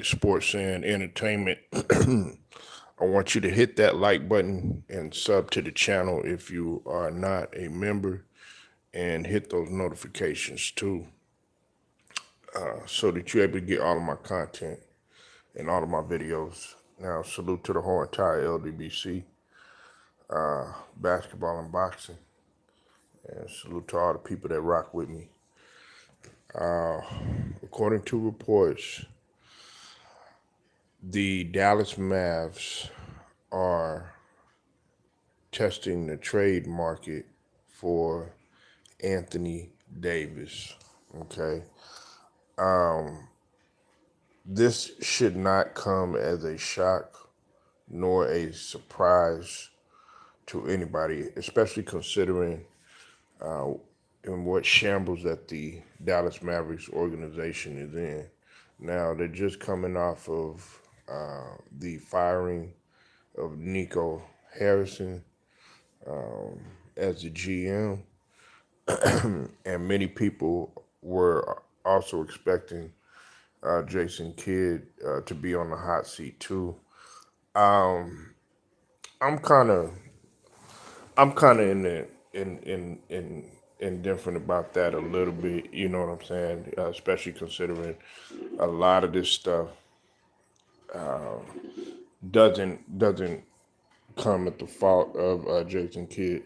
sports and entertainment. I want you to hit that like button and sub to the channel if you are not a member, and hit those notifications too, so that you're able to get all of my content and all of my videos. Now, salute to the whole entire LDBC, basketball and boxing, and salute to all the people that rock with me. According to reports, the Dallas Mavs are testing the trade market for Anthony Davis. Okay. This should not come as a shock nor a surprise to anybody, especially considering in what shambles that the Dallas Mavericks organization is in. Now, they're just coming off of the firing of Nico Harrison as the GM, and many people were also expecting Jason Kidd to be on the hot seat too. Um, I'm kind of I'm kind of in indifferent about that a little bit. You know what I'm saying? Especially considering a lot of this stuff doesn't come at the fault of Jason Kidd.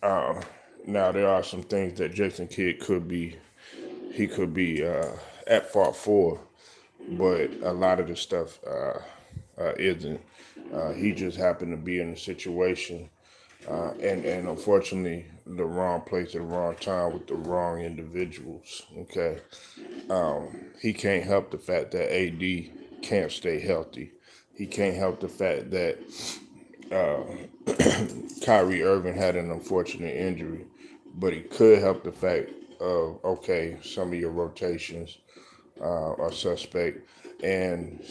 Now there are some things that Jason Kidd could be at fault for, but a lot of the stuff isn't. He just happened to be in a situation, and unfortunately, the wrong place at the wrong time with the wrong individuals. Okay, he can't help the fact that AD can't stay healthy. He can't help the fact that Kyrie Irving had an unfortunate injury, but he could help the fact of, okay, some of your rotations are suspect, and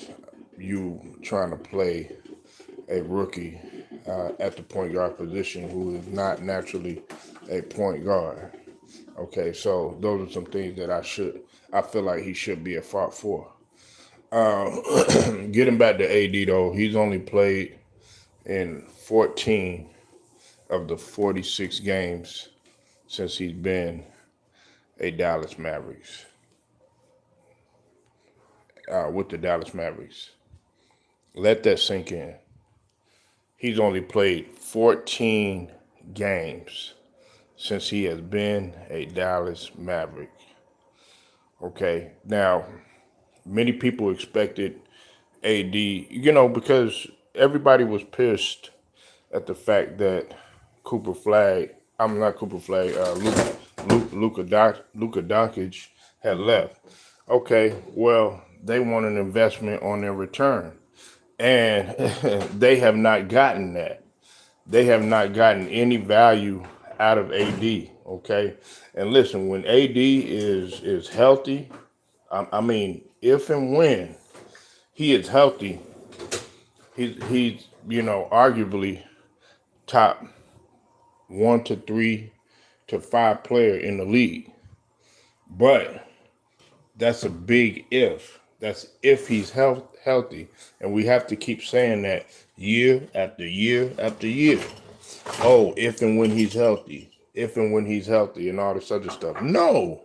you trying to play a rookie at the point guard position who is not naturally a point guard. Okay, so those are some things that I feel like he should be at fault for. Getting back to AD though, he's only played in 14 of the 46 games since he's been a Dallas Mavericks, with the Dallas Mavericks. Let that sink in. He's only played 14 games since he has been a Dallas Maverick. Okay, now many people expected AD, because everybody was pissed at the fact that Cooper Flag, I'm not Cooper Flag, Luka Doncic had left. Okay, well, they want an investment on their return, and they have not gotten that. They have not gotten any value out of AD. Okay, and listen, when AD is healthy, I mean, if and when he is healthy, he's arguably top 1 to 3 to 5 player in the league. But that's a big if. That's if he's healthy. And we have to keep saying that year after year after year. Oh, if and when he's healthy. If and when he's healthy and all this other stuff. No.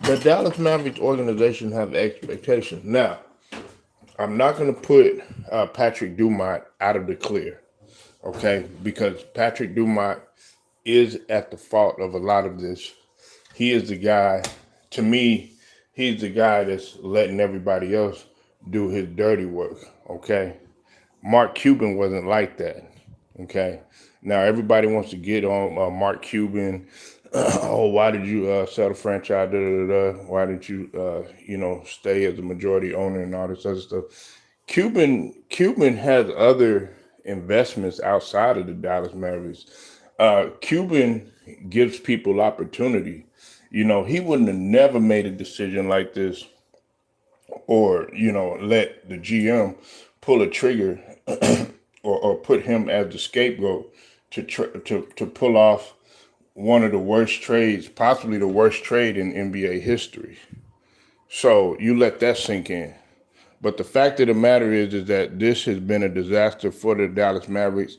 The Dallas Mavericks organization have expectations. Now, I'm not going to put Patrick Dumont out of the clear, okay? Because Patrick Dumont is at the fault of a lot of this. He is the guy, to me, he's the guy that's letting everybody else do his dirty work, okay? Mark Cuban wasn't like that, okay? Now everybody wants to get on Mark Cuban. Oh, why did you sell the franchise? Da, da, da, da. Why didn't you, stay as a majority owner and all this other stuff? Cuban has other investments outside of the Dallas Mavericks. Cuban gives people opportunity. He wouldn't have never made a decision like this, or let the GM pull a trigger, or put him as the scapegoat to pull off one of the worst trades, possibly the worst trade in NBA history. So you let that sink in. But the fact of the matter is that this has been a disaster for the Dallas Mavericks.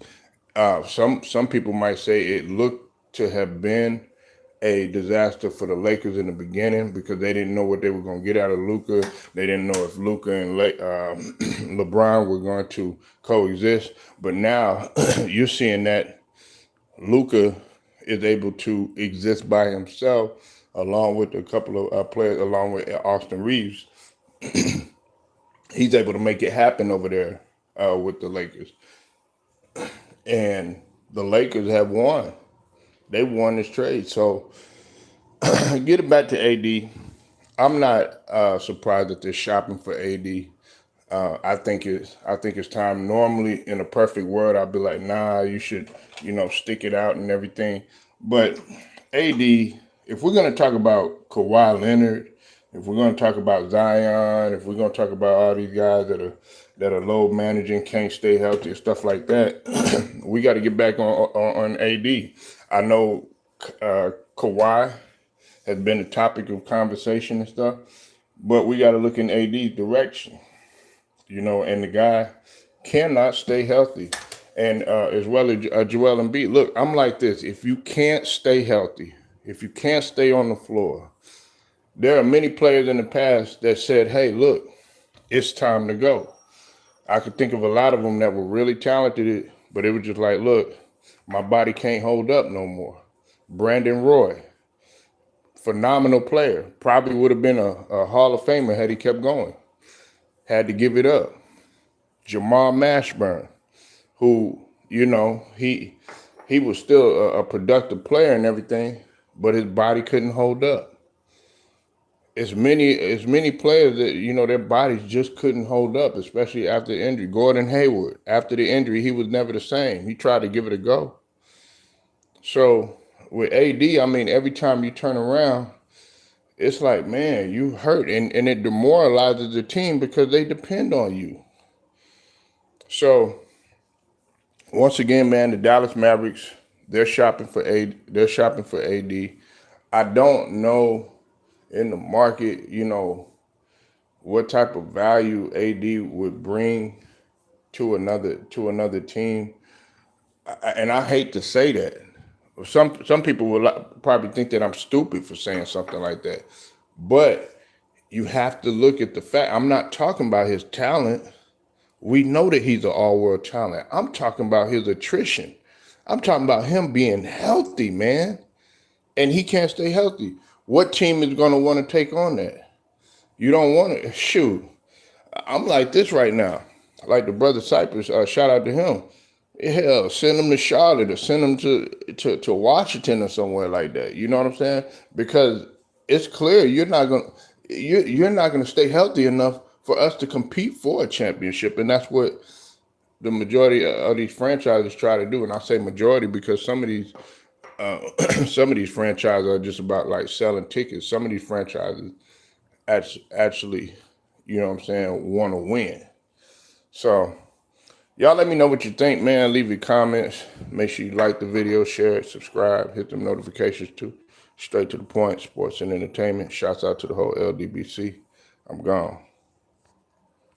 Some people might say it looked to have been a disaster for the Lakers in the beginning because they didn't know what they were going to get out of Luka. They didn't know if Luka and LeBron were going to coexist. But now you're seeing that Luka is able to exist by himself, along with a couple of players, along with Austin Reeves. He's able to make it happen over there with the Lakers. And the Lakers have won. They won this trade. So get it back to AD. I'm not surprised that they're shopping for AD. I think it's time. Normally, in a perfect world, I'd be like, nah, you should, stick it out and everything. But AD, if we're gonna talk about Kawhi Leonard, if we're gonna talk about Zion, if we're gonna talk about all these guys that are low managing, can't stay healthy, stuff like that, we got to get back on AD. I know Kawhi has been a topic of conversation and stuff, but we got to look in AD's direction. And the guy cannot stay healthy. And as well as Joel Embiid. Look, I'm like this. If you can't stay healthy, if you can't stay on the floor, there are many players in the past that said, hey, look, it's time to go. I could think of a lot of them that were really talented, but it was just like, look, my body can't hold up no more. Brandon Roy, phenomenal player. Probably would have been a Hall of Famer had he kept going. Had to give it up. Jamal Mashburn, who, he was still a productive player and everything, but his body couldn't hold up. As many players that, their bodies just couldn't hold up, especially after the injury. Gordon Hayward, after the injury, he was never the same. He tried to give it a go. So with AD, every time you turn around, it's like, man, you hurt. And it demoralizes the team because they depend on you. So once again, man, the Dallas Mavericks, they're shopping for AD. I don't know in the market, what type of value AD would bring to another team. And I hate to say that. Some people will probably think that I'm stupid for saying something like that. But you have to look at the fact. I'm not talking about his talent. We know that he's an all-world talent. I'm talking about his attrition. I'm talking about him being healthy, man. And he can't stay healthy. What team is going to want to take on that? You don't want to. Shoot. I'm like this right now. Like the brother Cypress, shout out to him. Hell, send him to Charlotte or send him to Washington or somewhere like that. You know what I'm saying? Because it's clear you're not gonna stay healthy enough for us to compete for a championship, and that's what the majority of these franchises try to do. And I say majority because some of these franchises are just about like selling tickets. Some of these franchises actually, want to win. So. Y'all let me know what you think, man. Leave your comments. Make sure you like the video, share it, subscribe, hit them notifications too. Straight to the point, sports and entertainment. Shouts out to the whole LDBC. I'm gone.